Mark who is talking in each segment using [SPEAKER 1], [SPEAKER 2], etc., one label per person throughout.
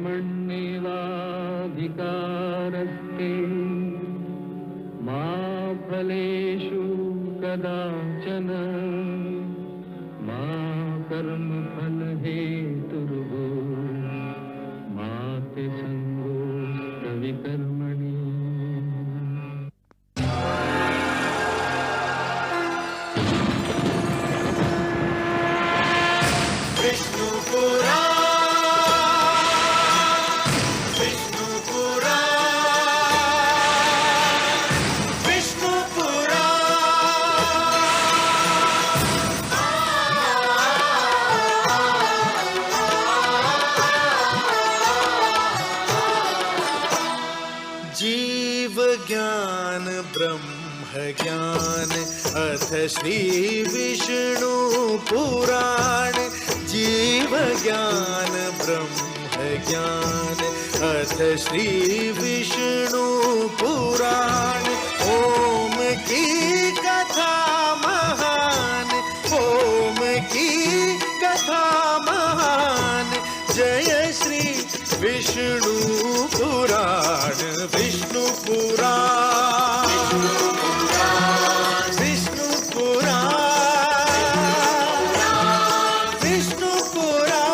[SPEAKER 1] कर्मण्येवाधिकारस्ते मा फलेषु कदाचन मा कर्मफलहेतुर्भो मा ते संगोऽस्त्वविकर्मणि।
[SPEAKER 2] जीव ज्ञान ब्रह्म ज्ञान अथ श्री विष्णु पुराण। जीव ज्ञान ब्रह्म ज्ञान अथ श्री विष्णु पुराण। ओम की कथा महान, ओम की कथा महान। जय श्री विष्णु पुराण, विष्णु पुराण, विष्णु पुराण, विष्णु पुराण।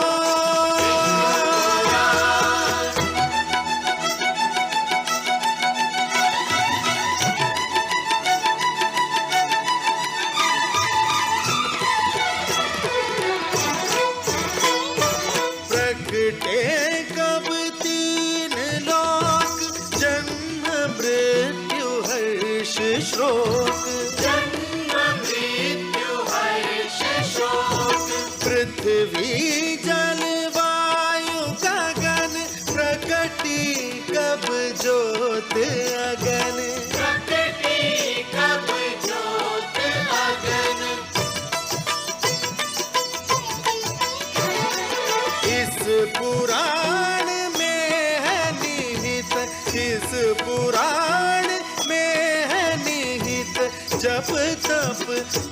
[SPEAKER 2] प्रकटे कब तीन लोक, जन्म मृत्यु हर्ष शोक। जन्म मृत्यु हर्ष शोक। पृथ्वी जल वायु गगन, प्रकटी कब ज्योत अगन। प्रकटी कब ज्योत अगन। इस पुराण में है निहित, इस पुराण में है निहित जप तप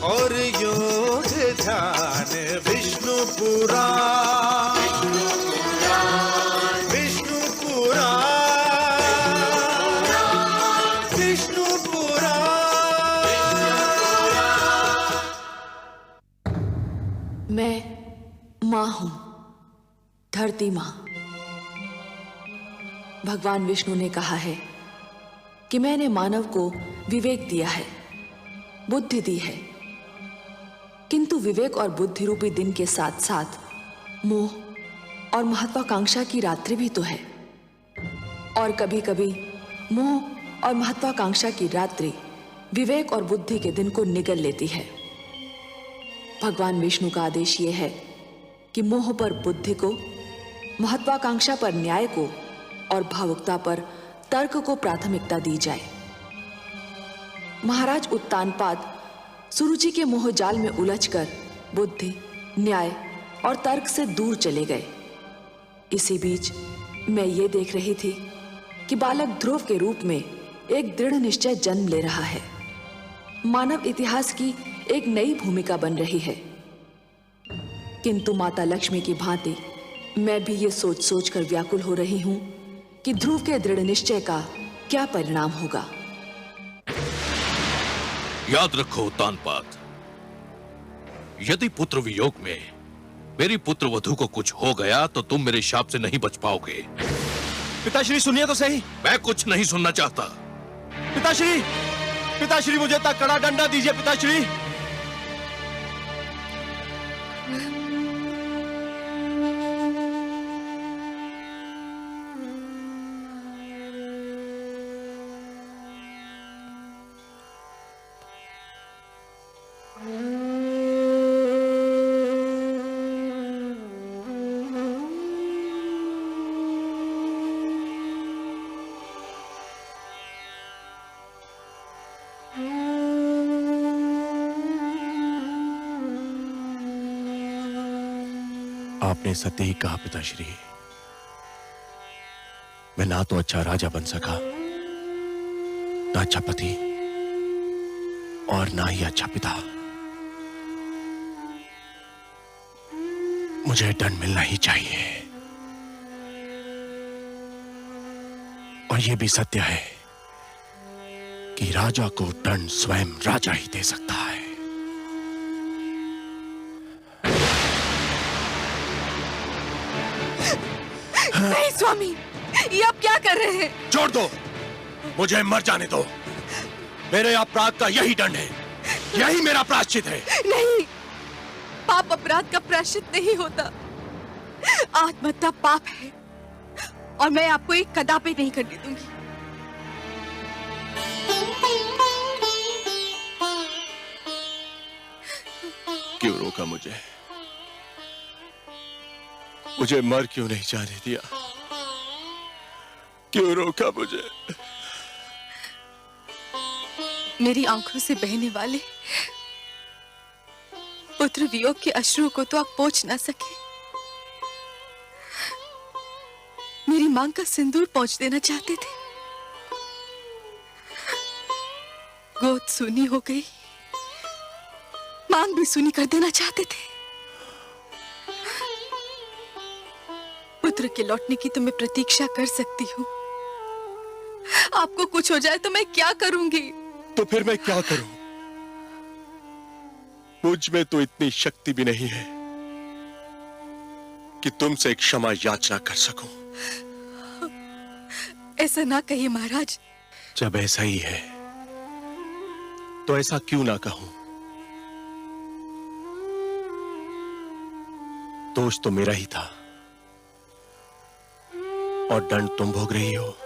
[SPEAKER 2] और योग ध्यान। विष्णु पुराण, विष्णु पुराण, विष्णु पुराण।
[SPEAKER 3] मैं माँ हूँ, धरती माँ। भगवान विष्णु ने कहा है कि मैंने मानव को विवेक दिया है, बुद्धि दी है, किंतु विवेक और बुद्धि रूपी दिन के साथ साथ मोह और महत्वाकांक्षा की रात्रि भी तो है। और कभी कभी मोह और महत्वाकांक्षा की रात्रि विवेक और बुद्धि के दिन को निगल लेती है। भगवान विष्णु का आदेश यह है कि मोह पर बुद्धि को, महत्वाकांक्षा पर न्याय को और भावुकता पर तर्क को प्राथमिकता दी जाए। महाराज उत्तानपाद सुरुचि के मोहजाल में उलझकर बुद्धि, न्याय और तर्क से दूर चले गए। इसी बीच मैं ये देख रही थी कि बालक ध्रुव के रूप में एक दृढ़ निश्चय जन्म ले रहा है। मानव इतिहास की एक नई भूमिका बन रही है। किंतु माता लक्ष्मी की भांति मैं भी ये सोच सोच कर व्याकुल हो रही हूं कि ध्रुव के दृढ़ निश्चय का क्या परिणाम होगा।
[SPEAKER 4] याद रखो उत्तानपाद, यदि पुत्र वियोग में मेरी पुत्र वधू को कुछ हो गया तो तुम मेरे शाप से नहीं बच पाओगे।
[SPEAKER 5] पिताश्री सुनिए तो सही।
[SPEAKER 4] मैं कुछ नहीं सुनना चाहता।
[SPEAKER 5] पिताश्री, पिताश्री मुझे इतना कड़ा डंडा दीजिए पिताश्री।
[SPEAKER 6] आपने सत्य ही कहा पिताश्री। मैं ना तो अच्छा राजा बन सका, ना अच्छा पति और ना ही अच्छा पिता। मुझे दंड मिलना ही चाहिए। और यह भी सत्य है कि राजा को दंड स्वयं राजा ही दे सकता है।
[SPEAKER 3] नहीं स्वामी, ये आप क्या कर रहे हैं?
[SPEAKER 6] छोड़ दो, मुझे मर जाने दो। मेरे अपराध का यही दंड है, यही मेरा प्रायश्चित है।
[SPEAKER 3] नहीं, पाप अपराध का प्रायश्चित नहीं होता। आत्महत्या पाप है और मैं आपको एक कदापि नहीं करने दूंगी।
[SPEAKER 6] क्यों रोका मुझे? मुझे मर क्यों नहीं जाने दिया? क्यों रोका मुझे?
[SPEAKER 3] मेरी आंखों से बहने वाले पुत्र वियोग के अश्रु को तो आप पोंछ ना सके। मेरी मांग का सिंदूर पोंछ देना चाहते थे। गोद सूनी हो गई, मांग भी सूनी कर देना चाहते थे। पुत्र के लौटने की तो मैं प्रतीक्षा कर सकती हूँ, आपको कुछ हो जाए तो मैं क्या करूंगी?
[SPEAKER 6] तो फिर मैं क्या करूं? मुझ में तो इतनी शक्ति भी नहीं है कि तुमसे क्षमा याचना कर सकूं।
[SPEAKER 3] ऐसा ना कहिए महाराज।
[SPEAKER 6] जब ऐसा ही है तो ऐसा क्यों ना कहूं? दोष तो मेरा ही था और दंड तुम भोग रही हो।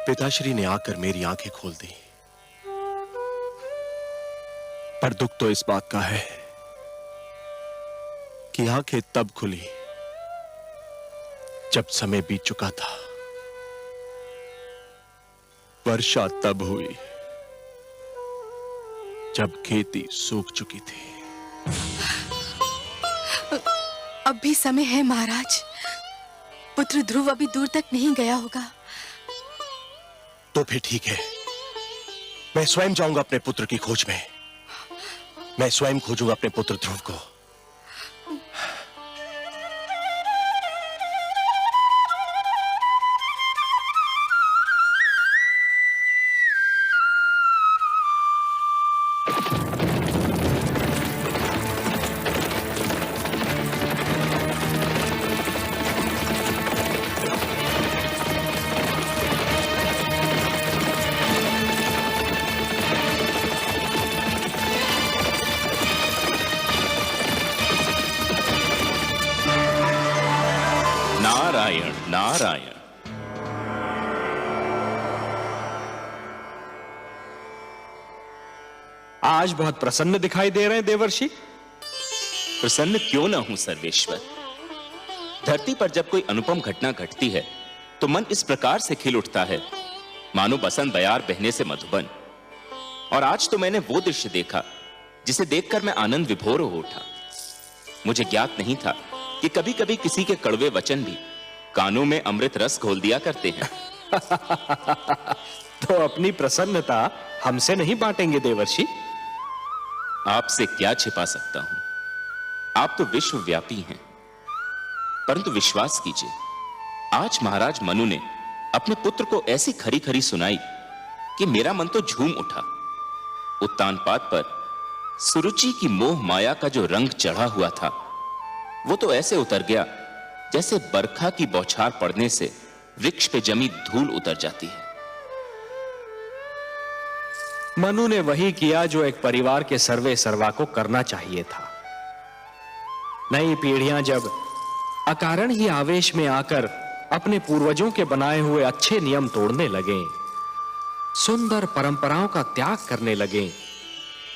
[SPEAKER 6] पिताश्री ने आकर मेरी आंखें खोल दी, पर दुख तो इस बात का है कि आंखें तब खुली जब समय बीत चुका था। वर्षा तब हुई जब खेती सूख चुकी थी।
[SPEAKER 3] अब भी समय है महाराज, पुत्र ध्रुव अभी दूर तक नहीं गया होगा।
[SPEAKER 6] तो फिर ठीक है, मैं स्वयं जाऊंगा अपने पुत्र की खोज में। मैं स्वयं खोजूंगा अपने पुत्र ध्रुव को।
[SPEAKER 7] नारायण नारायण।
[SPEAKER 5] आज बहुत प्रसन्न दिखाई दे रहे हैं देवर्षि।
[SPEAKER 7] प्रसन्न क्यों ना हूं सर्वेश्वर। धरती पर जब कोई अनुपम घटना घटती है तो मन इस प्रकार से खिल उठता है मानो बसंत बयार बहने से मधुबन। और आज तो मैंने वो दृश्य देखा जिसे देखकर मैं आनंद विभोर हो उठा। मुझे ज्ञात नहीं था कि कभी कभी किसी के कड़वे वचन भी कानों में अमृत रस घोल दिया करते हैं।
[SPEAKER 5] तो अपनी प्रसन्नता हमसे नहीं बांटेंगे देवर्षि?
[SPEAKER 7] आपसे क्या छिपा सकता हूं, आप तो विश्वव्यापी हैं। परंतु विश्वास कीजिए, आज महाराज मनु ने अपने पुत्र को ऐसी खरी खरी सुनाई कि मेरा मन तो झूम उठा। उत्तानपाद पर सुरुचि की मोह माया का जो रंग चढ़ा हुआ था वो तो ऐसे उतर गया जैसे बरखा की बौछार पड़ने से वृक्ष पे जमी धूल उतर जाती है।
[SPEAKER 5] मनु ने वही किया जो एक परिवार के सर्वे सर्वा को करना चाहिए था। नई पीढ़ियां जब अकारण ही आवेश में आकर अपने पूर्वजों के बनाए हुए अच्छे नियम तोड़ने लगे, सुंदर परंपराओं का त्याग करने लगे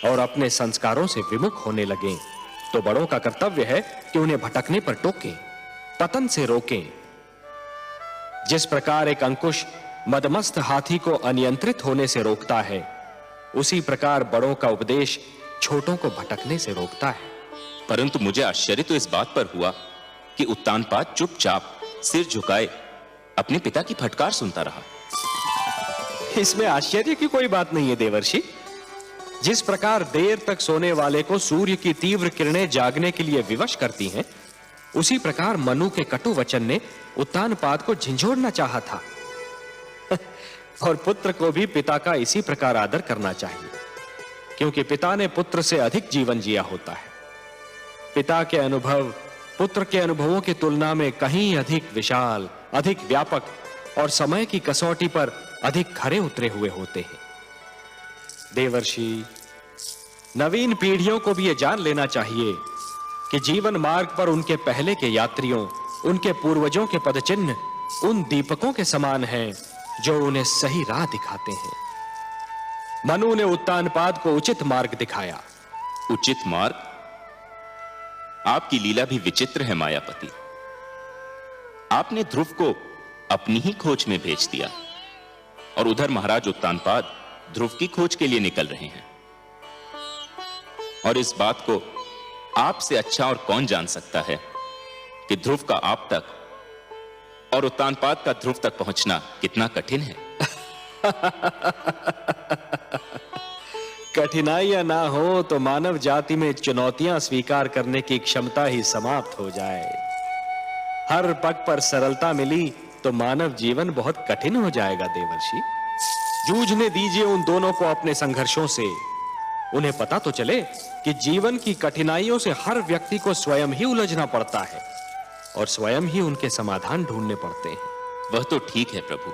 [SPEAKER 5] और अपने संस्कारों से विमुख होने लगे, तो बड़ों का कर्तव्य है कि उन्हें भटकने पर टोकें, पतन से रोकें। जिस प्रकार एक अंकुश मदमस्त हाथी को अनियंत्रित होने से रोकता है, उसी प्रकार बड़ों का उपदेश छोटों को भटकने से रोकता है।
[SPEAKER 7] परंतु मुझे आश्चर्य तो इस बात पर हुआ कि उत्तानपाद चुपचाप सिर झुकाए अपने पिता की फटकार सुनता रहा।
[SPEAKER 5] इसमें आश्चर्य की कोई बात नहीं है देवर्षि। जिस प्रकार देर तक सोने वाले को सूर्य की तीव्र किरणें जागने के लिए विवश करती हैं, उसी प्रकार मनु के कटु वचन ने उत्तानपाद को झंझोड़ना चाहा था। और पुत्र को भी पिता का इसी प्रकार आदर करना चाहिए, क्योंकि पिता ने पुत्र से अधिक जीवन जिया होता है। पिता के अनुभव पुत्र के अनुभवों की तुलना में कहीं अधिक विशाल, अधिक व्यापक और समय की कसौटी पर अधिक खरे उतरे हुए होते हैं। देवर्षि, नवीन पीढ़ियों को भी यह जान लेना चाहिए कि जीवन मार्ग पर उनके पहले के यात्रियों, उनके पूर्वजों के पदचिन्ह उन दीपकों के समान हैं जो उन्हें सही राह दिखाते हैं। मनु ने उत्तानपाद को उचित मार्ग दिखाया।
[SPEAKER 7] उचित मार्ग? आपकी लीला भी विचित्र है मायापति। आपने ध्रुव को अपनी ही खोज में भेज दिया और उधर महाराज उत्तानपाद ध्रुव की खोज के लिए निकल रहे हैं। और इस बात को आपसे अच्छा और कौन जान सकता है कि ध्रुव का आप तक और उत्तानपाद का ध्रुव तक पहुंचना कितना कठिन है।
[SPEAKER 5] कठिनाइयां ना हो तो मानव जाति में चुनौतियां स्वीकार करने की क्षमता ही समाप्त हो जाए। हर पग पर सरलता मिली तो मानव जीवन बहुत कठिन हो जाएगा। देवर्षि, जूझने दीजिए उन दोनों को अपने संघर्षों से। उन्हें पता तो चले कि जीवन की कठिनाइयों से हर व्यक्ति को स्वयं ही उलझना पड़ता है और स्वयं ही उनके समाधान ढूंढने पड़ते हैं।
[SPEAKER 7] वह तो ठीक है प्रभु,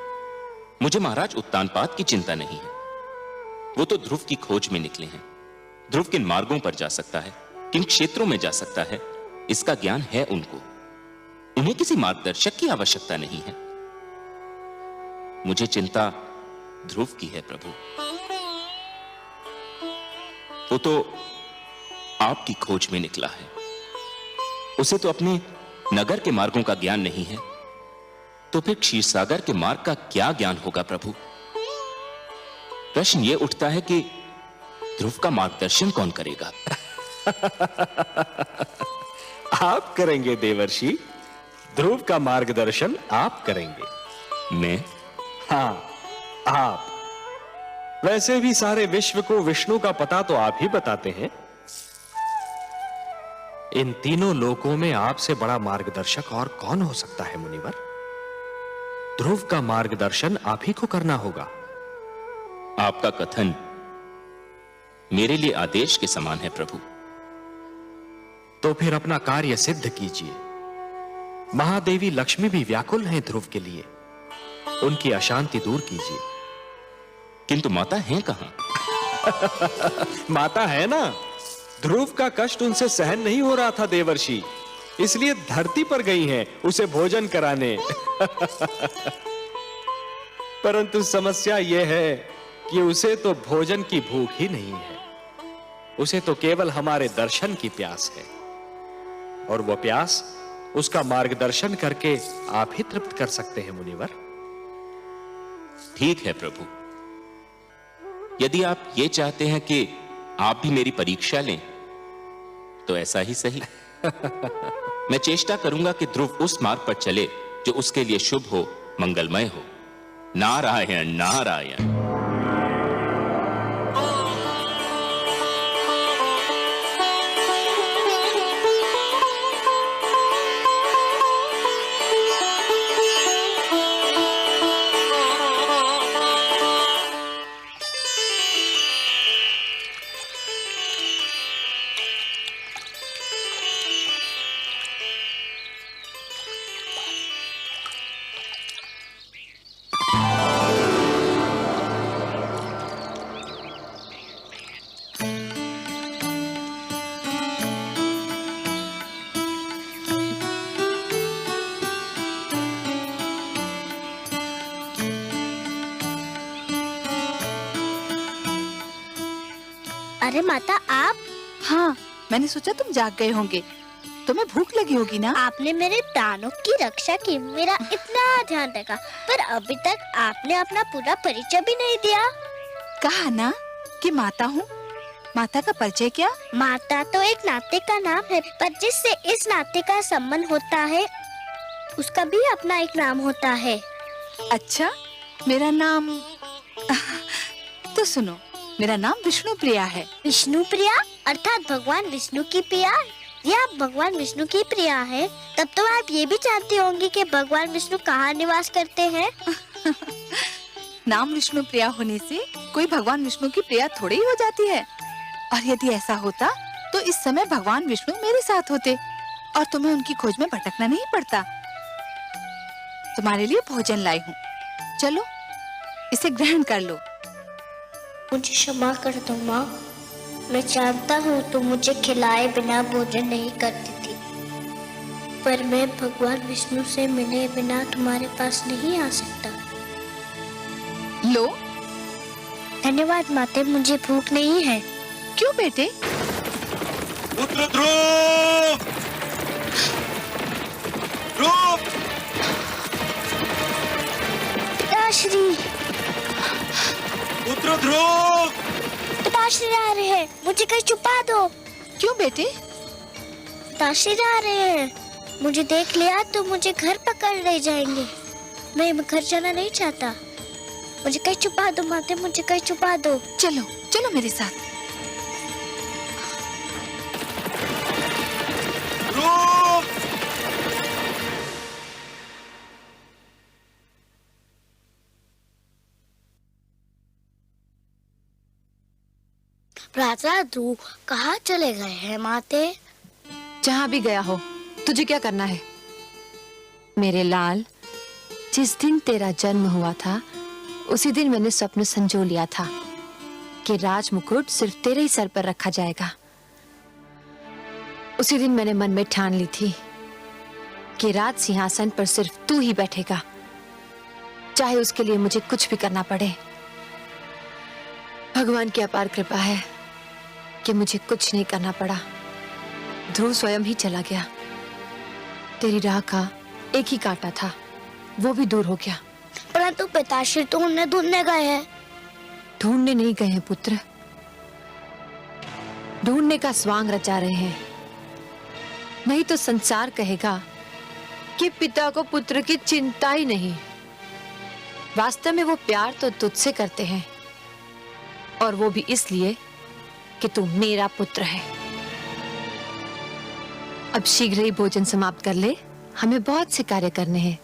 [SPEAKER 7] मुझे महाराज उत्तानपाद की चिंता नहीं है। वो तो ध्रुव की खोज में निकले हैं। ध्रुव किन मार्गों पर जा सकता है, किन क्षेत्रों में जा सकता है, इसका ज्ञान है उनको। उन्हें किसी मार्गदर्शक की आवश्यकता नहीं है। मुझे चिंता ध्रुव की है प्रभु। वो तो आपकी खोज में निकला है। उसे तो अपने नगर के मार्गों का ज्ञान नहीं है, तो फिर क्षीरसागर के मार्ग का क्या ज्ञान होगा प्रभु? प्रश्न यह उठता है कि ध्रुव का मार्गदर्शन कौन करेगा?
[SPEAKER 5] आप करेंगे देवर्षि, ध्रुव का मार्गदर्शन आप करेंगे।
[SPEAKER 7] मैं?
[SPEAKER 5] हाँ, आप। वैसे भी सारे विश्व को विष्णु का पता तो आप ही बताते हैं। इन तीनों लोकों में आपसे बड़ा मार्गदर्शक और कौन हो सकता है मुनिवर? ध्रुव का मार्गदर्शन आप ही को करना होगा।
[SPEAKER 7] आपका कथन मेरे लिए आदेश के समान है प्रभु।
[SPEAKER 5] तो फिर अपना कार्य सिद्ध कीजिए। महादेवी लक्ष्मी भी व्याकुल हैं ध्रुव के लिए। उनकी अशांति दूर कीजिए।
[SPEAKER 7] किंतु माता हैं कहां?
[SPEAKER 5] माता है ना। ध्रुव का कष्ट उनसे सहन नहीं हो रहा था देवर्षि, इसलिए धरती पर गई हैं उसे भोजन कराने। परंतु समस्या यह है कि उसे तो भोजन की भूख ही नहीं है। उसे तो केवल हमारे दर्शन की प्यास है, और वह प्यास उसका मार्गदर्शन करके आप ही तृप्त कर सकते हैं मुनिवर।
[SPEAKER 7] ठीक है प्रभु, यदि आप ये चाहते हैं कि आप भी मेरी परीक्षा लें तो ऐसा ही सही। मैं चेष्टा करूंगा कि ध्रुव उस मार्ग पर चले जो उसके लिए शुभ हो, मंगलमय हो। नारायण नारायण।
[SPEAKER 8] अरे माता आप?
[SPEAKER 9] हाँ, मैंने सोचा तुम जाग गए होंगे, तुम्हें भूख लगी होगी ना।
[SPEAKER 8] आपने मेरे प्राणों की रक्षा की, मेरा इतना ध्यान रखा, पर अभी तक आपने अपना पूरा परिचय भी नहीं दिया।
[SPEAKER 9] कहा ना कि माता हूँ। माता का परिचय क्या?
[SPEAKER 8] माता तो एक नाते का नाम है, पर जिससे इस नाते का संबंध होता है उसका भी अपना एक नाम होता है।
[SPEAKER 9] अच्छा, मेरा नाम तो सुनो, मेरा नाम विष्णु प्रिया है।
[SPEAKER 8] विष्णु प्रिया अर्थात भगवान विष्णु की प्रिया। ये आप भगवान विष्णु की प्रिया है, तब तो आप ये भी जानती होंगी कि भगवान विष्णु कहाँ निवास करते हैं।
[SPEAKER 9] नाम विष्णु प्रिया होने से कोई भगवान विष्णु की प्रिया थोड़ी ही हो जाती है। और यदि ऐसा होता तो इस समय भगवान विष्णु मेरे साथ होते और तुम्हें उनकी खोज में भटकना नहीं पड़ता। तुम्हारे लिए भोजन लाई हूँ, चलो इसे ग्रहण कर लो।
[SPEAKER 8] मुझे क्षमा कर दो माँ, मैं जानता हूँ तुम मुझे खिलाए बिना भोजन नहीं करती थी, पर मैं भगवान विष्णु से मिले बिना तुम्हारे पास नहीं आ सकता।
[SPEAKER 9] लो।
[SPEAKER 8] धन्यवाद माते, मुझे भूख नहीं है।
[SPEAKER 9] क्यों बेटे?
[SPEAKER 6] पुत्र ध्रुव! ध्रुव!
[SPEAKER 8] पिताश्री,
[SPEAKER 6] पुत्र ध्रुव!
[SPEAKER 8] पिताश्री आ रहे हैं, मुझे कहीं छुपा दो।
[SPEAKER 9] क्यों बेटे?
[SPEAKER 8] पिताश्री आ रहे हैं, मुझे देख लिया तो मुझे घर पकड़ ले जाएंगे। मैं घर जाना नहीं चाहता, मुझे कहीं छुपा दो माते, मुझे कहीं छुपा दो।
[SPEAKER 9] चलो चलो मेरे साथ।
[SPEAKER 8] राजा ध्रुव कहाँ चले गए हैं माते?
[SPEAKER 10] जहां भी गया हो, तुझे क्या करना है? मेरे लाल, जिस दिन तेरा जन्म हुआ था उसी दिन मैंने स्वप्न संजो लिया था कि राज मुकुट सिर्फ तेरे ही सर पर रखा जाएगा। उसी दिन मैंने मन में ठान ली थी कि राज सिंहासन पर सिर्फ तू ही बैठेगा, चाहे उसके लिए मुझे कुछ भी करना पड़े। भगवान की अपार कृपा है कि मुझे कुछ नहीं करना पड़ा। ध्रुव स्वयं ही चला गया। तेरी राह का एक ही कांटा था, वो भी दूर हो गया।
[SPEAKER 8] परंतु पिताश्री तो उन्हें ढूंढने गए हैं।
[SPEAKER 10] ढूंढने नहीं गए हैं पुत्र, ढूंढने का स्वांग रचा रहे हैं। नहीं तो संसार कहेगा कि पिता को पुत्र की चिंता ही नहीं। वास्तव में वो प्यार तो तुझसे करते हैं, और वो भी इसलिए कि तू मेरा पुत्र है। अब शीघ्र ही भोजन समाप्त कर ले, हमें बहुत से कार्य करने हैं।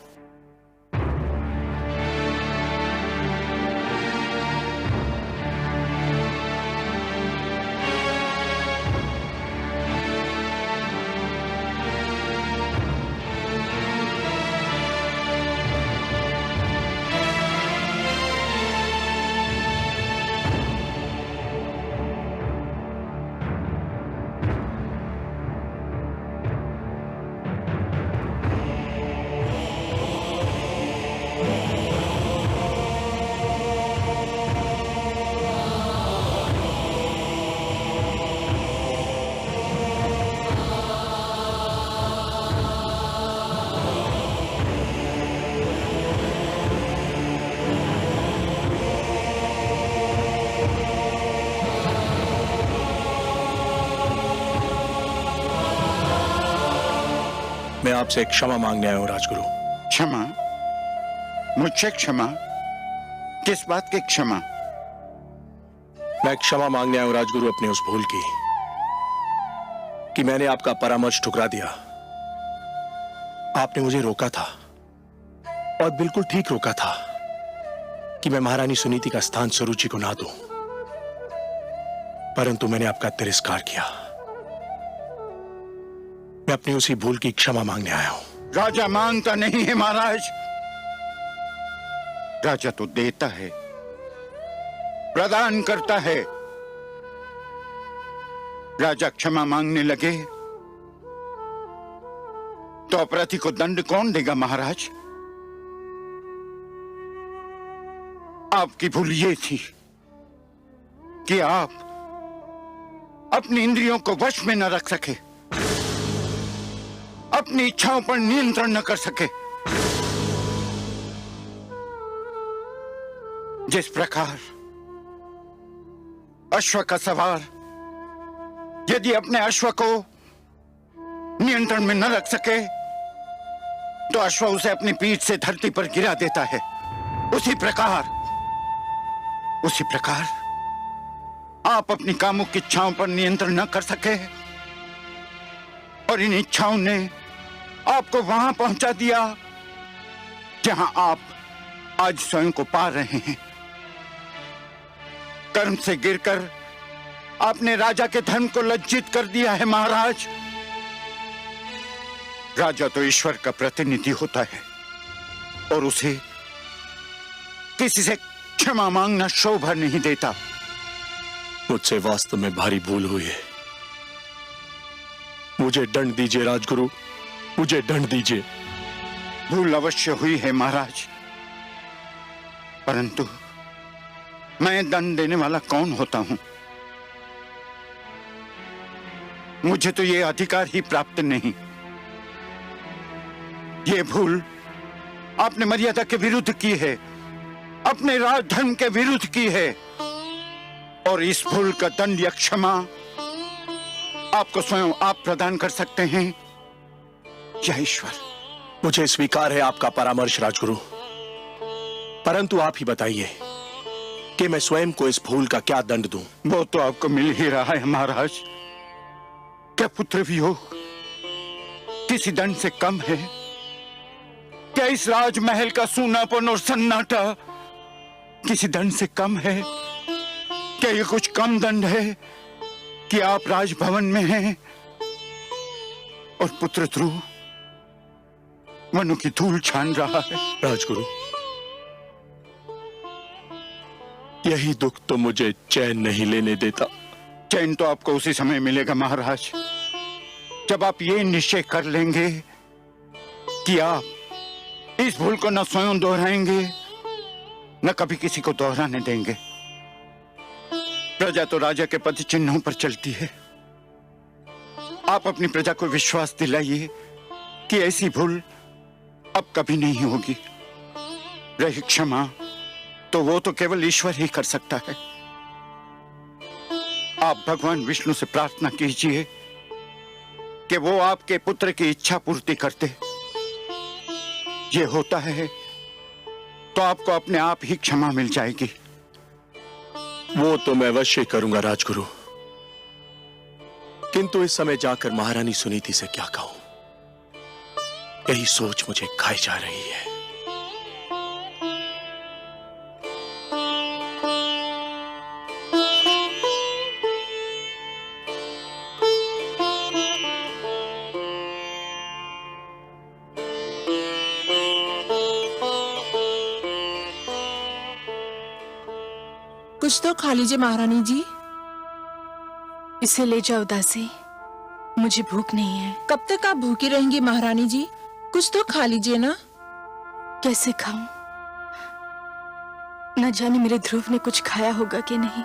[SPEAKER 6] मैं आपसे क्षमा मांगने आया हूं राजगुरु।
[SPEAKER 11] क्षमा? मुझसे क्षमा? किस बात की क्षमा?
[SPEAKER 6] मैं क्षमा मांगने आया हूं राजगुरु अपने उस भूल की कि मैंने आपका परामर्श ठुकरा दिया। आपने मुझे रोका था और बिल्कुल ठीक रोका था कि मैं महारानी सुनीति का स्थान सुरुचि को ना दूं, परंतु मैंने आपका तिरस्कार किया। मैं अपनी उसी भूल की क्षमा मांगने आया हूं।
[SPEAKER 11] राजा मांगता नहीं है महाराज, राजा तो देता है, प्रदान करता है। राजा क्षमा मांगने लगे तो अपराधी को दंड कौन देगा महाराज? आपकी भूल ये थी कि आप अपनी इंद्रियों को वश में न रख सके, अपनी इच्छाओं पर नियंत्रण न कर सके। जिस प्रकार अश्व का सवार यदि अपने अश्व को नियंत्रण में न रख सके तो अश्व उसे अपनी पीठ से धरती पर गिरा देता है, उसी प्रकार आप अपनी कामुक इच्छाओं पर नियंत्रण न कर सके और इन इच्छाओं ने आपको वहां पहुंचा दिया जहां आप आज स्वयं को पा रहे हैं। कर्म से गिरकर आपने राजा के धर्म को लज्जित कर दिया है महाराज। राजा तो ईश्वर का प्रतिनिधि होता है और उसे किसी से क्षमा मांगना शोभा नहीं देता।
[SPEAKER 6] मुझसे वास्तव में भारी भूल हुई है। मुझे दंड दीजिए राजगुरु, मुझे दंड दीजिए।
[SPEAKER 11] भूल अवश्य हुई है महाराज, परंतु मैं दंड देने वाला कौन होता हूं? मुझे तो यह अधिकार ही प्राप्त नहीं। यह भूल आपने मर्यादा के विरुद्ध की है, अपने राजधर्म के विरुद्ध की है, और इस भूल का दंड या क्षमा आपको स्वयं आप प्रदान कर सकते हैं या ईश्वर।
[SPEAKER 6] मुझे स्वीकार है आपका परामर्श राजगुरु, परंतु आप ही बताइए कि मैं स्वयं को इस भूल का क्या दंड दूं?
[SPEAKER 11] वो तो आपको मिल ही रहा है महाराज। क्या पुत्र वियोग किसी दंड से कम है? क्या इस राजमहल का सूनापन और सन्नाटा किसी दंड से कम है? क्या ये कुछ कम दंड है कि आप राजभवन में हैं और पुत्र ध्रुव मनु की धूल छान रहा है?
[SPEAKER 6] राजगुरु, यही दुख तो मुझे चैन नहीं लेने देता।
[SPEAKER 11] चैन तो आपको उसी समय मिलेगा महाराज, जब आप ये निश्चय कर लेंगे कि आप इस भूल को न स्वयं दोहराएंगे न कभी किसी को दोहराने देंगे। प्रजा तो राजा के पद चिन्हों पर चलती है। आप अपनी प्रजा को विश्वास दिलाइए कि ऐसी भूल अब कभी नहीं होगी। रही क्षमा तो वो तो केवल ईश्वर ही कर सकता है। आप भगवान विष्णु से प्रार्थना कीजिए कि वो आपके पुत्र की इच्छा पूर्ति करते। ये होता है तो आपको अपने आप ही क्षमा मिल जाएगी।
[SPEAKER 6] वो तो मैं अवश्य करूंगा राजगुरु, किंतु इस समय जाकर महारानी सुनीति से क्या कहूं, यही सोच मुझे खाई जा रही है।
[SPEAKER 12] कुछ तो खा लीजिए महारानी जी।
[SPEAKER 9] इसे ले जाओ दासी, मुझे भूख नहीं है।
[SPEAKER 12] कब तक आप भूखी रहेंगी महारानी जी? कुछ तो खा लीजिए ना।
[SPEAKER 9] कैसे खाऊं? न जाने मेरे ध्रुव ने कुछ खाया होगा कि नहीं।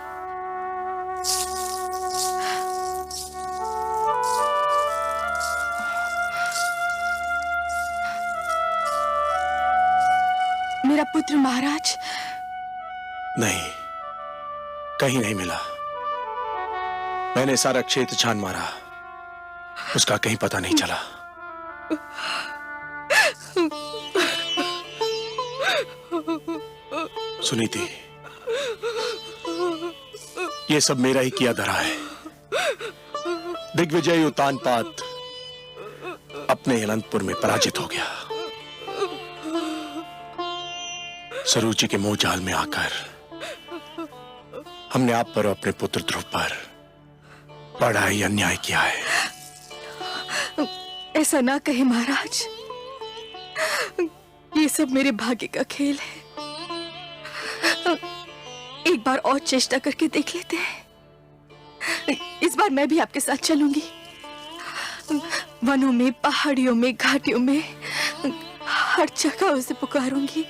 [SPEAKER 9] मेरा पुत्र महाराज?
[SPEAKER 6] नहीं, कहीं नहीं मिला। मैंने सारा क्षेत्र छान मारा, उसका कहीं पता नहीं चला। सुनीति, ये सब मेरा ही किया धरा है। दिग्विजय उतानपाद अपने अनंतपुर में पराजित हो गया। सरूची के मोह जाल में आकर हमने आप पर और अपने पुत्र ध्रुव पर बड़ा ही अन्याय किया है।
[SPEAKER 9] ऐसा ना कहे महाराज, ये सब मेरे भाग्य का खेल है। एक बार और चेष्टा करके देख लेते हैं। इस बार मैं भी आपके साथ चलूंगी। वनों में, पहाड़ियों में, घाटियों में, हर जगह उसे पुकारूंगी।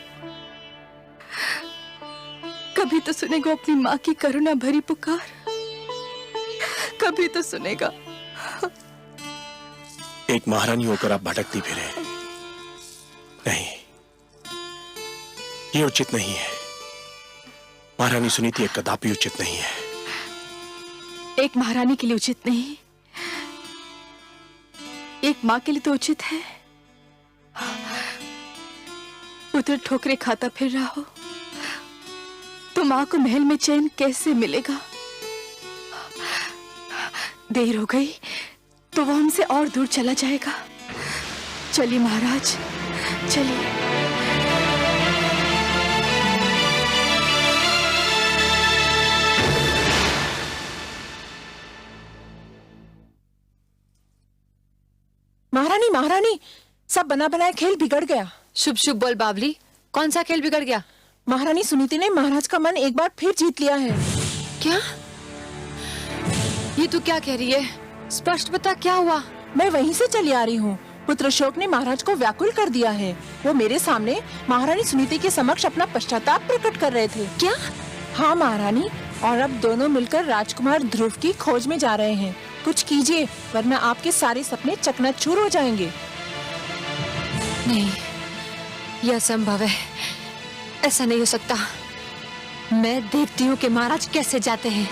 [SPEAKER 9] कभी तो सुनेगा अपनी माँ की करुणा भरी पुकार, कभी तो सुनेगा।
[SPEAKER 6] एक महारानी होकर आप भटकती फिरे, नहीं, ये उचित नहीं है। महारानी सुनीति एक कदापि उचित नहीं है।
[SPEAKER 9] एक महारानी के लिए उचित नहीं, एक माँ के लिए तो उचित है। पुत्र ठोकरे खाता फिर रहा हो तो माँ को महल में चैन कैसे मिलेगा? देर हो गई,
[SPEAKER 12] तो वो हमसे और दूर चला जाएगा। चलिए महाराज, चलिए। महारानी, महारानी, सब बना बनाया खेल बिगड़ गया।
[SPEAKER 10] शुभ शुभ बोल बावली, कौन सा खेल बिगड़ गया?
[SPEAKER 12] महारानी सुनीति ने महाराज का मन एक बार फिर जीत लिया है।
[SPEAKER 10] क्या? ये तू क्या कह रही है? स्पष्ट बता, क्या हुआ?
[SPEAKER 12] मैं वहीं से चली आ रही हूँ। पुत्र शोक ने महाराज को व्याकुल कर दिया है। वो मेरे सामने महारानी सुनीति के समक्ष अपना पश्चाताप प्रकट कर रहे थे।
[SPEAKER 10] क्या?
[SPEAKER 12] हाँ महारानी, और अब दोनों मिलकर राजकुमार ध्रुव की खोज में जा रहे हैं। कुछ कीजिए, वरना आपके सारे सपने चकनाचूर हो जाएंगे।
[SPEAKER 10] नहीं, यह असंभव है। ऐसा नहीं हो सकता। मैं देखती हूँ कि महाराज कैसे जाते हैं।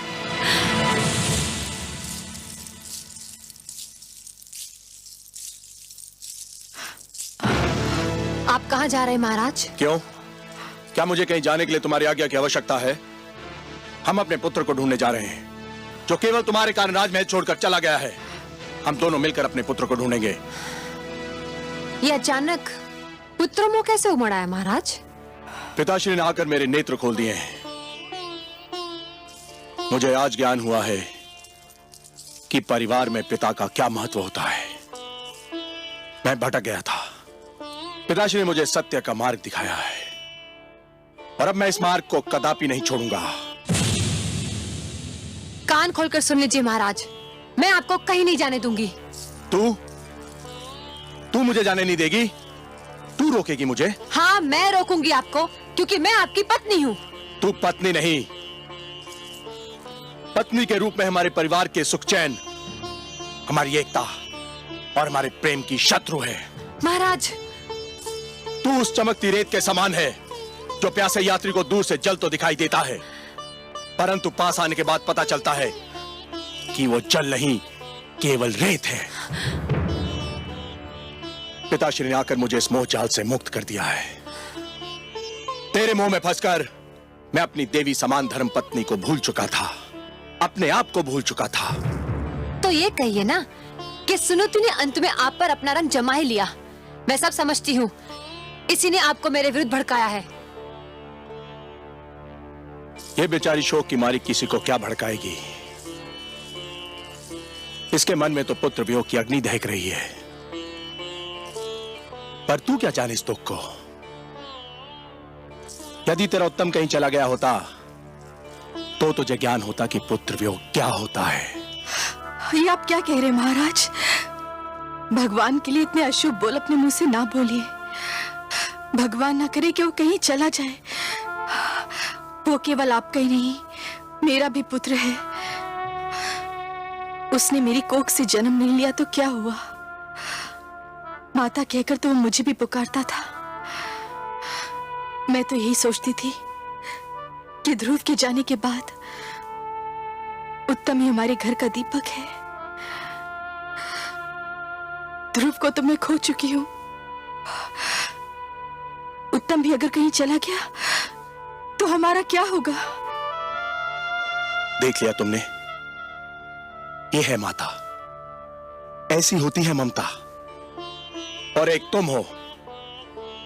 [SPEAKER 10] आप कहाँ जा रहे हैं महाराज?
[SPEAKER 6] क्यों? क्या मुझे कहीं जाने के लिए तुम्हारी आज्ञा की आवश्यकता है? हम अपने पुत्र को ढूंढने जा रहे हैं, जो केवल तुम्हारे कारण राजमहल छोड़कर चला गया है। हम दोनों मिलकर अपने पुत्र को ढूंढेंगे।
[SPEAKER 10] ये अचानक पुत्र मोह कैसे उमड़ा है महाराज?
[SPEAKER 6] पिताश्री ने आकर मेरे नेत्र खोल दिए हैं। मुझे आज ज्ञान हुआ है कि परिवार में पिता का क्या महत्व होता है। मैं भटक गया था। पिताश्री ने मुझे सत्य का मार्ग दिखाया है, और अब मैं इस मार्ग को कदापि नहीं छोड़ूंगा।
[SPEAKER 10] कान खोलकर सुन लीजिए महाराज, मैं आपको कहीं नहीं जाने दूंगी।
[SPEAKER 6] तू मुझे जाने नहीं देगी? तू रोकेगी मुझे?
[SPEAKER 10] हाँ, मैं रोकूंगी आपको, क्योंकि मैं आपकी पत्नी हूँ।
[SPEAKER 6] तू पत्नी नहीं, पत्नी के रूप में हमारे परिवार के सुख चैन, हमारी एकता और हमारे प्रेम की शत्रु है।
[SPEAKER 10] महाराज,
[SPEAKER 6] तू उस चमकती रेत के समान है जो प्यासे यात्री को दूर से जल तो दिखाई देता है, परंतु पास आने के बाद पता चलता है कि वो जल नहीं, केवल रेत है। पिताश्री ने आकर मुझे इस मोह जाल से मुक्त कर दिया है। तेरे मोह में फंसकर मैं अपनी देवी समान धर्म पत्नी को भूल चुका था, अपने आप को भूल चुका था।
[SPEAKER 10] तो ये कहिए ना कि सुनीति ने अंत में आप पर अपना रंग जमा ही लिया। मैं सब समझती हूँ, इसी ने आपको मेरे विरुद्ध भड़काया है।
[SPEAKER 6] ये बेचारी शोक की मारी किसी को क्या भड़काएगी? इसके मन में तो पुत्र वियोग की अग्नि दहक रही है। पर तू क्या जाने इस दुख को? यदि तेरा उत्तम कहीं चला गया होता तो तुझे ज्ञान होता कि पुत्र वियोग क्या होता है।
[SPEAKER 12] ये आप क्या कह रहे हैं महाराज? भगवान के लिए इतने अशुभ बोल अपने मुंह से ना बोलिए। भगवान ना करे कि वो कहीं चला जाए। वो केवल आपका ही नहीं, मेरा भी पुत्र है। उसने मेरी कोख से जन्म नहीं लिया तो क्या हुआ? माता कहकर तो वो मुझे भी पुकारता था। मैं तो यही सोचती थी कि ध्रुव के जाने के बाद उत्तम ही हमारे घर का दीपक है। ध्रुव को तो मैं खो चुकी हूं। उत्तम भी अगर कहीं चला गया तो हमारा क्या होगा?
[SPEAKER 6] देख लिया तुमने, ये है माता, ऐसी होती है ममता। और एक तुम हो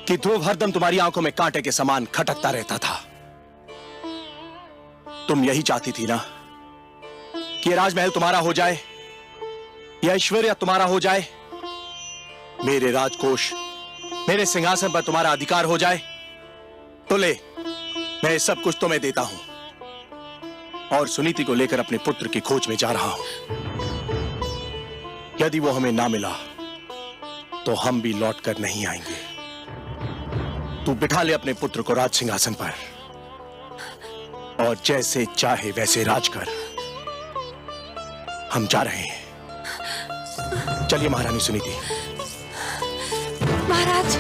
[SPEAKER 6] कि ध्रुव हरदम तुम्हारी आंखों में कांटे के समान खटकता रहता था। तुम यही चाहती थी ना कि राजमहल तुम्हारा हो जाए, यह ऐश्वर्य तुम्हारा हो जाए, मेरे राजकोष, मेरे सिंहासन पर तुम्हारा अधिकार हो जाए। तो ले, मैं सब कुछ तुम्हें देता हूं और सुनीति को लेकर अपने पुत्र की खोज में जा रहा हूं। यदि वो हमें ना मिला तो हम भी लौट कर नहीं आएंगे। तू बिठा ले अपने पुत्र को राज सिंहासन पर और जैसे चाहे वैसे राज कर। हम जा रहे हैं। चलिए महारानी सुनीति।
[SPEAKER 10] महाराज,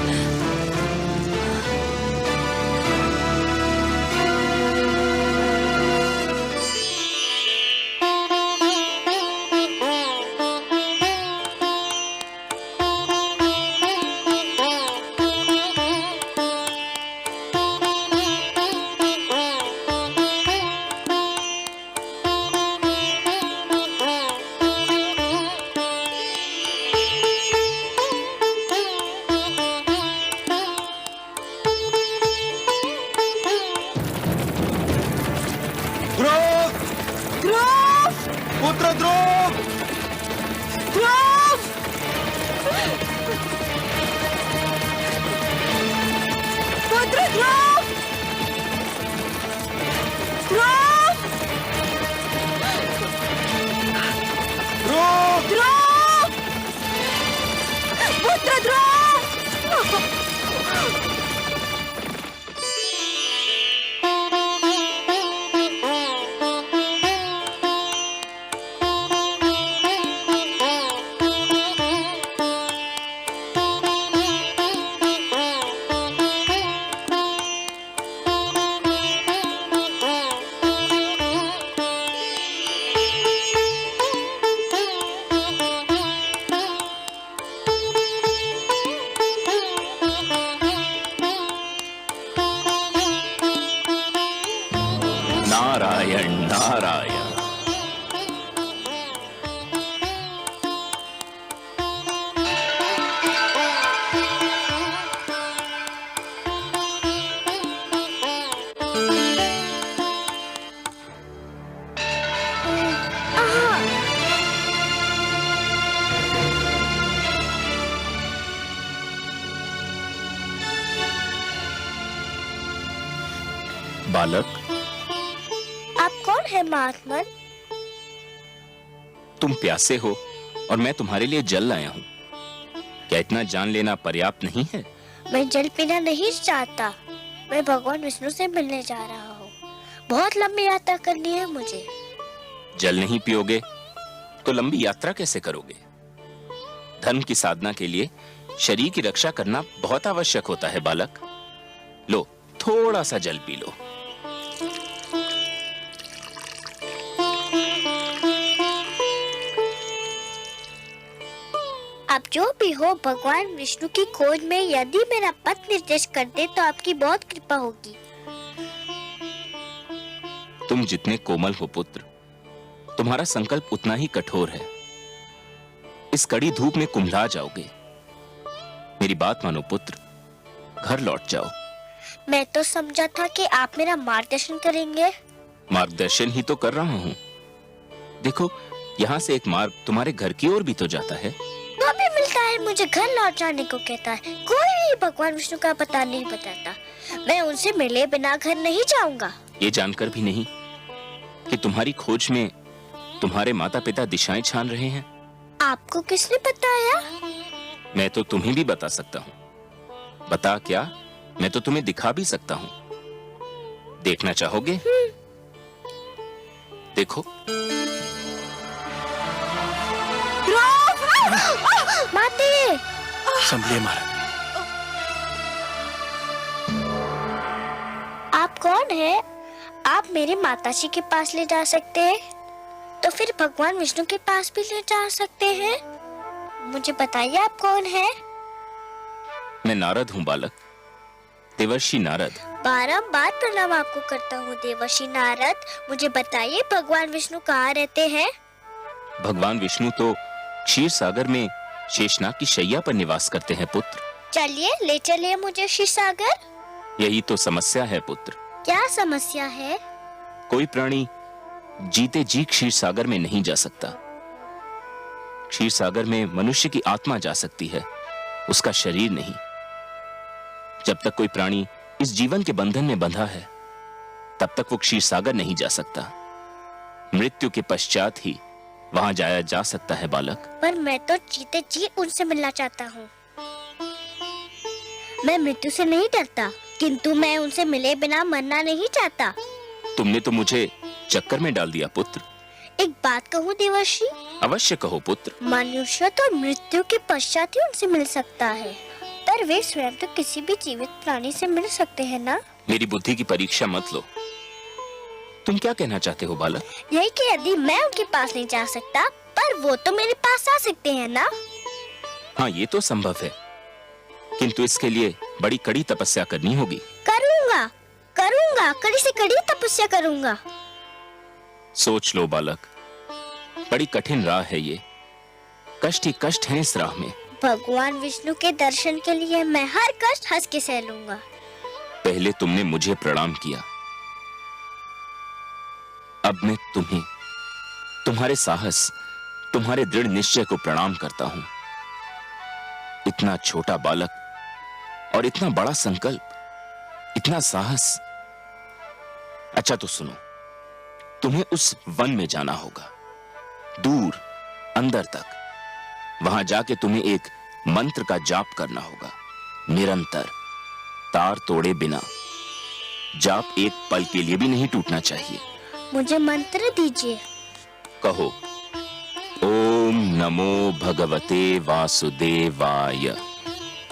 [SPEAKER 7] बालक,
[SPEAKER 8] आप कौन है महात्मन?
[SPEAKER 7] तुम प्यासे हो और मैं तुम्हारे लिए जल लाया हूं। क्या इतना जान लेना पर्याप्त नहीं है?
[SPEAKER 8] मैं जल पीना नहीं चाहता। मैं भगवान विष्णु से मिलने जा रहा हूँ। बहुत लंबी यात्रा करनी है मुझे।
[SPEAKER 7] जल नहीं पियोगे तो लंबी यात्रा कैसे करोगे? धर्म की साधना के लिए शरीर की रक्षा करना बहुत आवश्यक होता है बालक। लो, थोड़ा सा जल पी लो।
[SPEAKER 8] आप जो भी हो, भगवान विष्णु की खोज में यदि मेरा पथ निर्देश कर दे तो आपकी बहुत कृपा होगी।
[SPEAKER 7] तुम जितने कोमल हो पुत्र, तुम्हारा संकल्प उतना ही कठोर है। इस कड़ी धूप में कुम्हला जाओगे। मेरी बात मानो पुत्र, घर लौट जाओ।
[SPEAKER 8] मैं तो समझा था कि आप मेरा मार्गदर्शन करेंगे।
[SPEAKER 7] मार्गदर्शन ही तो कर रहा हूँ। देखो, यहाँ से एक मार्ग तुम्हारे घर की ओर भी तो जाता है।
[SPEAKER 8] वो भी मिलता है, मुझे घर लौट जाने को कहता है। कोई भी भगवान विष्णु का पता नहीं बताता। मैं उनसे मिले बिना घर नहीं जाऊंगा।
[SPEAKER 7] ये जानकर भी नहीं कि तुम्हारी खोज में तुम्हारे माता पिता दिशाएं छान रहे हैं।
[SPEAKER 8] आपको किसने बताया?
[SPEAKER 7] मैं तो तुम्हें भी बता सकता हूँ। बता क्या, मैं तो तुम्हें दिखा भी सकता हूँ। देखना चाहोगे? देखो।
[SPEAKER 8] माते!
[SPEAKER 6] संभलिए महाराज।
[SPEAKER 8] आप कौन है? आप मेरे माताजी के पास ले जा सकते हैं, तो फिर भगवान विष्णु के पास भी ले जा सकते हैं। मुझे बताइए आप कौन है?
[SPEAKER 7] मैं नारद हूँ बालक, देवर्षि नारद।
[SPEAKER 8] बारंबार प्रणाम आपको करता हूँ देवर्षि नारद। मुझे बताइए भगवान विष्णु कहाँ रहते हैं?
[SPEAKER 7] भगवान विष्णु तो क्षीर सागर में शेषनाग की शैया पर निवास करते हैं पुत्र।
[SPEAKER 8] चलिए, ले चलिए मुझे क्षीर सागर।
[SPEAKER 7] यही तो समस्या है पुत्र।
[SPEAKER 8] क्या समस्या है?
[SPEAKER 7] कोई प्राणी जीते जी क्षीर सागर में नहीं जा सकता। क्षीर सागर में मनुष्य की आत्मा जा सकती है, उसका शरीर नहीं। जब तक कोई प्राणी इस जीवन के बंधन में बंधा है, तब तक वो क्षीर सागर नहीं जा सकता। मृत्यु के पश्चात ही वहां जाया जा सकता है बालक।
[SPEAKER 8] पर मैं तो जीते जी उनसे मिलना चाहता हूँ। मैं मृत्यु से नहीं डरता, किंतु मैं उनसे मिले बिना मरना नहीं चाहता।
[SPEAKER 7] तुमने तो मुझे चक्कर में डाल दिया पुत्र।
[SPEAKER 8] एक बात कहूँ देवर्षि?
[SPEAKER 7] अवश्य कहो पुत्र।
[SPEAKER 8] मनुष्य तो मृत्यु के पश्चात ही उनसे मिल सकता है, पर वे स्वयं तो किसी भी जीवित प्राणी से मिल सकते हैं ना?
[SPEAKER 7] मेरी बुद्धि की परीक्षा मत लो। तुम क्या कहना चाहते हो बालक?
[SPEAKER 8] यही कि यदि मैं उनके पास नहीं जा सकता, पर वो तो मेरे पास आ सकते हैं ना?
[SPEAKER 7] हाँ, ये तो संभव है, किंतु इसके लिए बड़ी कड़ी तपस्या करनी होगी।
[SPEAKER 8] करूँगा, करूँगा, कड़ी से कड़ी तपस्या करूँगा।
[SPEAKER 7] सोच लो बालक, बड़ी कठिन राह है ये। कष्ट ही कष्ट है इस राह में।
[SPEAKER 8] भगवान विष्णु के दर्शन के लिए मैं हर कष्ट हंस के सह लूंगा।
[SPEAKER 7] पहले तुमने मुझे प्रणाम किया, अब मैं तुम्हें, तुम्हारे साहस, तुम्हारे दृढ़ निश्चय को प्रणाम करता हूं। इतना छोटा बालक और इतना बड़ा संकल्प, इतना साहस। अच्छा तो सुनो, तुम्हें उस वन में जाना होगा, दूर अंदर तक। वहां जाके तुम्हें एक मंत्र का जाप करना होगा, निरंतर, तार तोड़े बिना। जाप एक पल के लिए भी नहीं टूटना चाहिए।
[SPEAKER 8] मुझे मंत्र दीजिए।
[SPEAKER 7] कहो, ओम नमो भगवते वासुदेवाय।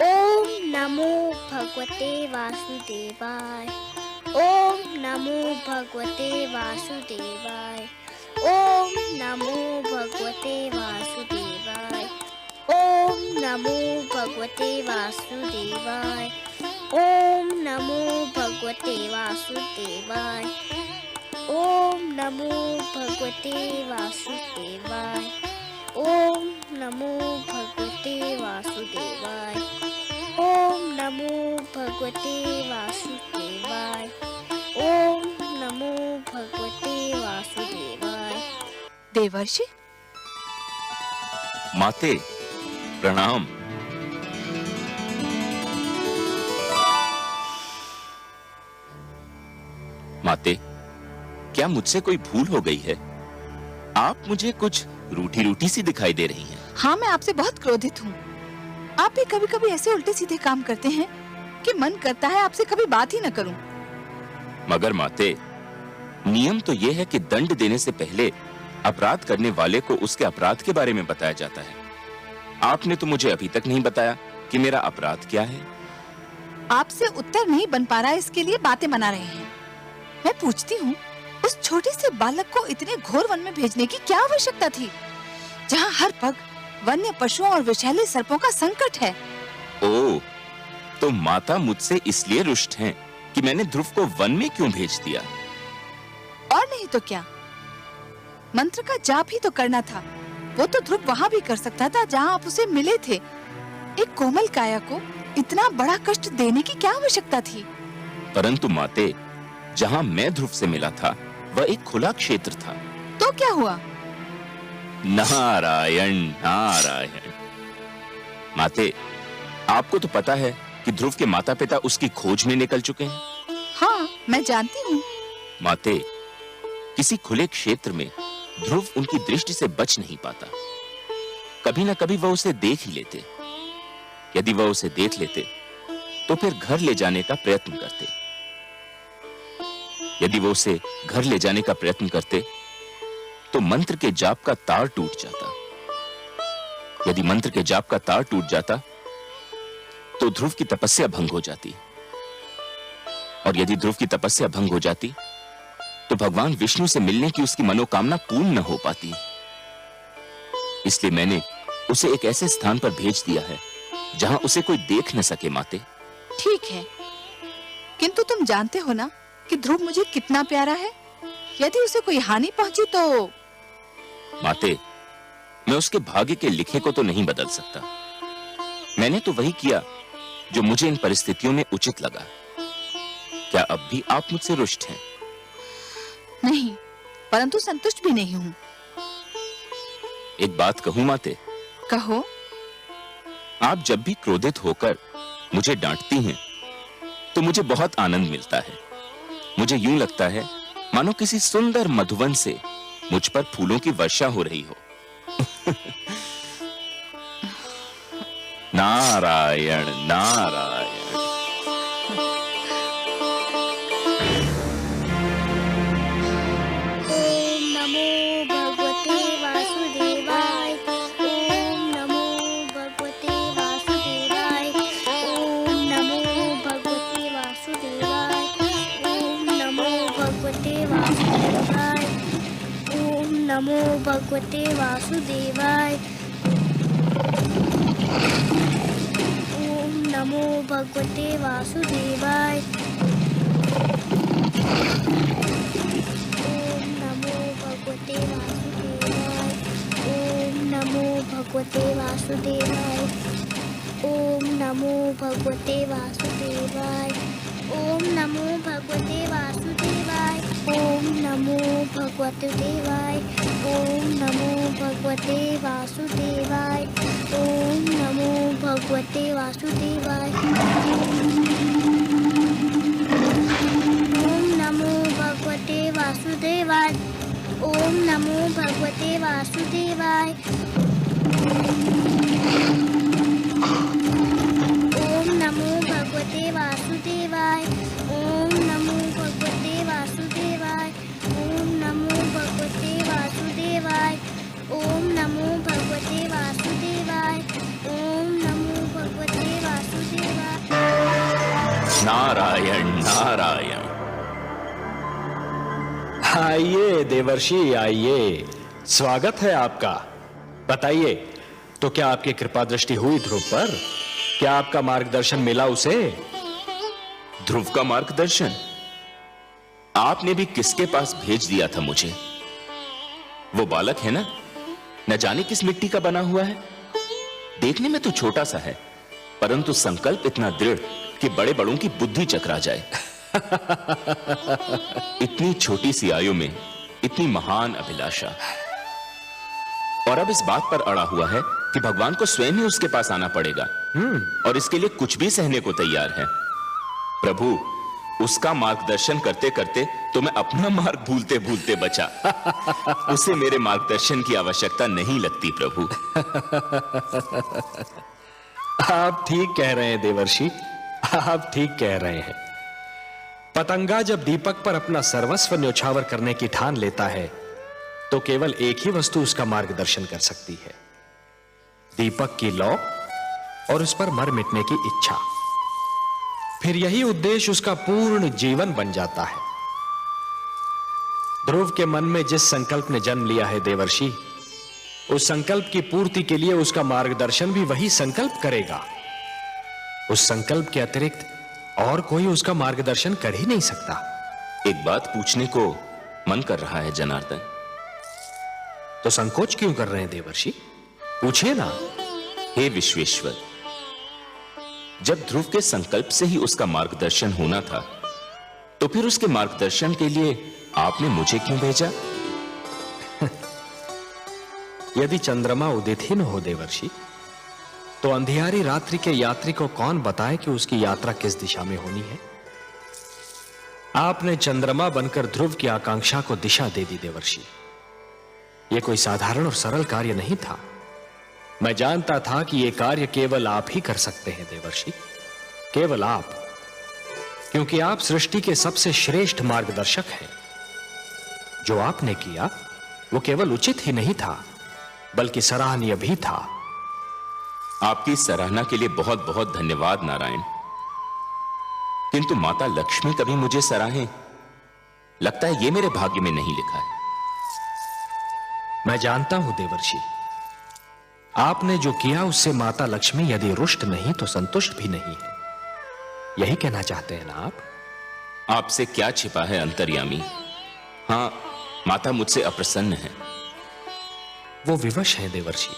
[SPEAKER 8] ओम नमो भगवते वासुदेवाय। ओम नमो भगवते वासुदेवाय। ओम नमो भगवते वासुदेवाय। ओम नमो भगवते वासुदेवाय। ओम नमो भगवते वासुदेवाय। ओम नमो भगवते वासुदेवाय। ओम नमो भगवते वासुदेवाय। ओम नमो भगवते वासुदेवाय। ओम नमो भगवते वासुदेवाय।
[SPEAKER 9] देवर्षि,
[SPEAKER 7] माते प्रणाम। माते, क्या मुझसे कोई भूल हो गई है? आप मुझे कुछ रूठी रूठी सी दिखाई दे रही हैं।
[SPEAKER 9] हाँ, मैं आपसे बहुत क्रोधित हूँ। आप भी कभी कभी ऐसे उल्टे सीधे काम करते हैं कि मन करता है आपसे कभी बात ही न करूं।
[SPEAKER 7] मगर माते, नियम तो यह है कि दंड देने से पहले अपराध करने वाले को उसके अपराध के बारे में बताया जाता है। आपने तो मुझे अभी तक नहीं बताया कि मेरा अपराध क्या है।
[SPEAKER 9] आपसे उत्तर नहीं बन पा रहा, इसके लिए बातें बना रहे हैं। मैं पूछती हूँ, उस छोटे से बालक को इतने घोर वन में भेजने की क्या आवश्यकता थी, जहाँ हर पग वन्य पशुओं और विषैले सर्पों का संकट है?
[SPEAKER 7] ओह, तो माता मुझसे इसलिए रुष्ट हैं कि मैंने ध्रुव को वन में क्यों भेज दिया?
[SPEAKER 9] और नहीं तो क्या, मंत्र का जाप ही तो करना था। वो तो ध्रुव वहाँ भी कर सकता था जहाँ आप उसे मिले थे। एक कोमल काया को इतना बड़ा कष्ट देने की क्या आवश्यकता थी?
[SPEAKER 7] परंतु माते, जहाँ मैं ध्रुव से मिला था वह एक खुला क्षेत्र था।
[SPEAKER 9] तो क्या हुआ?
[SPEAKER 7] नारायण नारायण। माते, आपको तो पता है कि ध्रुव के माता पिता उसकी खोज में निकल चुके हैं।
[SPEAKER 9] हाँ, मैं जानती हूँ।
[SPEAKER 7] माते, किसी खुले क्षेत्र में ध्रुव उनकी दृष्टि से बच नहीं पाता। कभी न कभी वह उसे देख ही लेते। यदि वह उसे देख लेते तो फिर घर ले जाने का प्रयत्न करते। यदि वो उसे घर ले जाने का प्रयत्न करते तो मंत्र के जाप का तार टूट जाता। यदि मंत्र के जाप का तार टूट जाता तो ध्रुव की तपस्या भंग हो जाती, और यदि ध्रुव की तपस्या भंग हो जाती तो भगवान विष्णु से मिलने की उसकी मनोकामना पूर्ण न हो पाती। इसलिए मैंने उसे एक ऐसे स्थान पर भेज दिया है जहां उसे कोई देख न सके। माते,
[SPEAKER 9] ठीक है, किंतु तुम जानते हो ना कि ध्रुव मुझे कितना प्यारा है। यदि उसे कोई हानि पहुंची तो?
[SPEAKER 7] माते, मैं उसके भाग्य के लिखे को तो नहीं बदल सकता। मैंने तो वही किया जो मुझे इन परिस्थितियों में उचित लगा। क्या अब भी आप मुझसे रुष्ट हैं?
[SPEAKER 9] नहीं, परंतु संतुष्ट भी नहीं हूँ।
[SPEAKER 7] एक बात कहूं माते?
[SPEAKER 9] कहो।
[SPEAKER 7] आप जब भी क्रोधित होकर मुझे डांटती हैं तो मुझे बहुत आनंद मिलता है। मुझे यूं लगता है मानो किसी सुंदर मधुवन से मुझ पर फूलों की वर्षा हो रही हो। नारायण नारायण।
[SPEAKER 8] ओम नमो भगवते वासुदेवाय। ओम नमो भगवते वासुदेवाय। ओम नमो भगवते वासुदेवाय। ओम नमो भगवते वासुदेवाय। ओम नमो भगवते वासुदेवाय। ओम नमो भगवते वासुदेवाय। ओम नमो भगवते वासुदेवाय। ओम नमो भगवते वासुदेवाय। ओम नमो भगवते वासुदेवाय। ओम नमो भगवते वासुदेवाय। ओम नमो भगवते देवाय। ओम नमो भगवते वासुदेवाय। ओम नमो भगवते वासुदेवाय। ओम नमो भगवते वासुदेवाय। ओम नमो भगवते वासुदेवाय। ओम नमो भगवते वासुदेवाय। ओम नमो भगवते वासुदेवाय। ओम नमो भगवते वासुदेवाय। ओम नमो भगवते वासुदेवाय। ओम नमो भगवते वासुदेवाय।
[SPEAKER 7] नारायण नारायण।
[SPEAKER 5] आइए देवर्षि, आइए, स्वागत है आपका। बताइए, तो क्या आपकी कृपा दृष्टि हुई ध्रुव पर? क्या आपका मार्गदर्शन मिला उसे?
[SPEAKER 7] ध्रुव का मार्गदर्शन आपने भी किसके पास भेज दिया था मुझे? वो बालक है ना, न जाने किस मिट्टी का बना हुआ है। देखने में तो छोटा सा है, परंतु संकल्प इतना दृढ़ कि बड़े बड़ों की बुद्धि चकरा जाए। इतनी छोटी सी आयु में इतनी महान अभिलाषा, और अब इस बात पर अड़ा हुआ है कि भगवान को स्वयं ही उसके पास आना पड़ेगा, और इसके लिए कुछ भी सहने को तैयार है। प्रभु, उसका मार्गदर्शन करते करते तो मैं अपना मार्ग भूलते भूलते बचा। उसे मेरे मार्गदर्शन की आवश्यकता नहीं लगती प्रभु।
[SPEAKER 5] आप ठीक कह रहे हैं देवर्षि, आप ठीक कह रहे हैं। पतंगा जब दीपक पर अपना सर्वस्व न्योछावर करने की ठान लेता है तो केवल एक ही वस्तु उसका मार्गदर्शन कर सकती है, दीपक की लौ और उस पर मर मिटने की इच्छा। फिर यही उद्देश्य उसका पूर्ण जीवन बन जाता है। ध्रुव के मन में जिस संकल्प ने जन्म लिया है देवर्षि, उस संकल्प की पूर्ति के लिए उसका मार्गदर्शन भी वही संकल्प करेगा। उस संकल्प के अतिरिक्त और कोई उसका मार्गदर्शन कर ही नहीं सकता।
[SPEAKER 7] एक बात पूछने को मन कर रहा है जनार्दन।
[SPEAKER 5] तो संकोच क्यों कर रहे हैं देवर्षि, पूछिए ना।
[SPEAKER 7] हे विश्वेश्वर, जब ध्रुव के संकल्प से ही उसका मार्गदर्शन होना था, तो फिर उसके मार्गदर्शन के लिए आपने मुझे क्यों भेजा?
[SPEAKER 5] यदि चंद्रमा उदित ही न हो देवर्षि, तो अंधियारी रात्रि के यात्री को कौन बताए कि उसकी यात्रा किस दिशा में होनी है। आपने चंद्रमा बनकर ध्रुव की आकांक्षा को दिशा दे दी देवर्षि। यह कोई साधारण और सरल कार्य नहीं था। मैं जानता था कि यह कार्य केवल आप ही कर सकते हैं देवर्षि, केवल आप, क्योंकि आप सृष्टि के सबसे श्रेष्ठ मार्गदर्शक हैं। जो आपने किया वो केवल उचित ही नहीं था, बल्कि सराहनीय भी था।
[SPEAKER 7] आपकी सराहना के लिए बहुत बहुत धन्यवाद नारायण। किंतु माता लक्ष्मी कभी मुझे सराहे, लगता है ये मेरे भाग्य में नहीं लिखा है।
[SPEAKER 5] मैं जानता हूं देवर्षि, आपने जो किया उससे माता लक्ष्मी यदि रुष्ट नहीं तो संतुष्ट भी नहीं है। यही कहना चाहते हैं ना आप?
[SPEAKER 7] आपसे क्या छिपा है अंतर्यामी। हां, माता मुझसे अप्रसन्न है।
[SPEAKER 5] वो विवश है देवर्षि,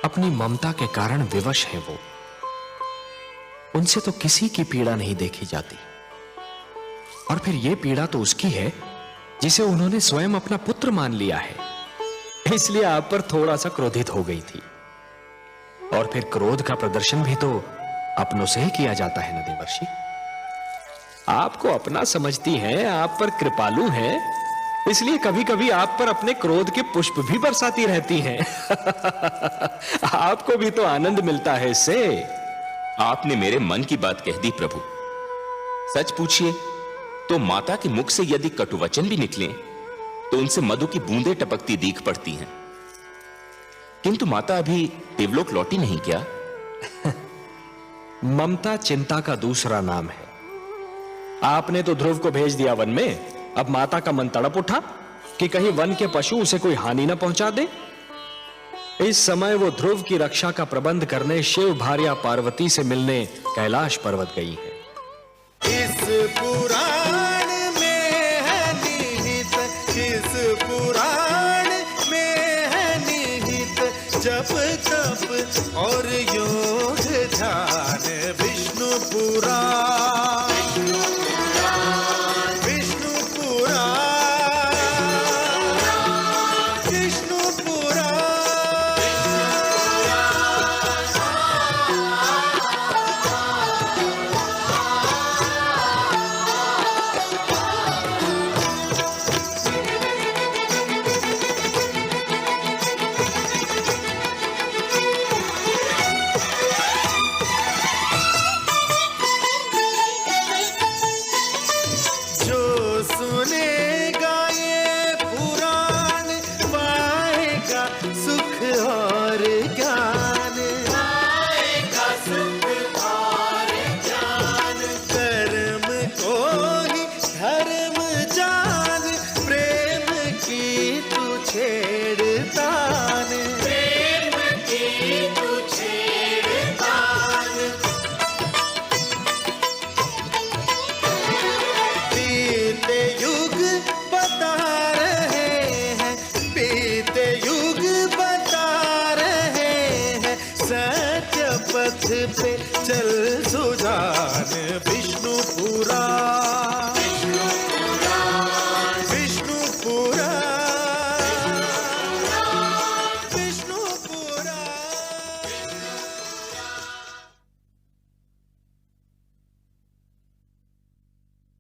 [SPEAKER 5] अपनी ममता के कारण विवश है वो। उनसे तो किसी की पीड़ा नहीं देखी जाती, और फिर यह पीड़ा तो उसकी है जिसे उन्होंने स्वयं अपना पुत्र मान लिया है। इसलिए आप पर थोड़ा सा क्रोधित हो गई थी। और फिर क्रोध का प्रदर्शन भी तो अपनों से ही किया जाता है ना देवर्षि। आपको अपना समझती हैं, आप पर कृपालु हैं, इसलिए कभी कभी आप पर अपने क्रोध के पुष्प भी बरसाती रहती हैं। आपको भी तो आनंद मिलता है इससे।
[SPEAKER 7] आपने मेरे मन की बात कह दी प्रभु। सच पूछिए तो माता के मुख से यदि कटुवचन भी निकले तो उनसे मधु की बूंदें टपकती दीख पड़ती हैं। किंतु माता अभी देवलोक लौटी नहीं क्या?
[SPEAKER 5] ममता चिंता का दूसरा नाम है। आपने तो ध्रुव को भेज दिया वन में, अब माता का मन तड़प उठा कि कहीं वन के पशु उसे कोई हानि न पहुंचा दे। इस समय वो ध्रुव की रक्षा का प्रबंध करने शिव भार्या पार्वती से मिलने कैलाश पर्वत गई है।
[SPEAKER 2] इस पुराण में है निहित, इस पुराण में है निहित जप तप और योग ध्यान। विष्णु पुराण, विष्णु पुराण, विष्णु पुराण। सुनेगा ये पुराण पाएगा सुख और ज्ञान, पाएगा सुख और ज्ञान। कर्म को ही धर्म जान, प्रेम की तू छेड़तान, प्रेम की तू छेड़तान। बीते युग बता रहे हैं, बीते युग बता रहे हैं, सत्य पथ पे चल सुझा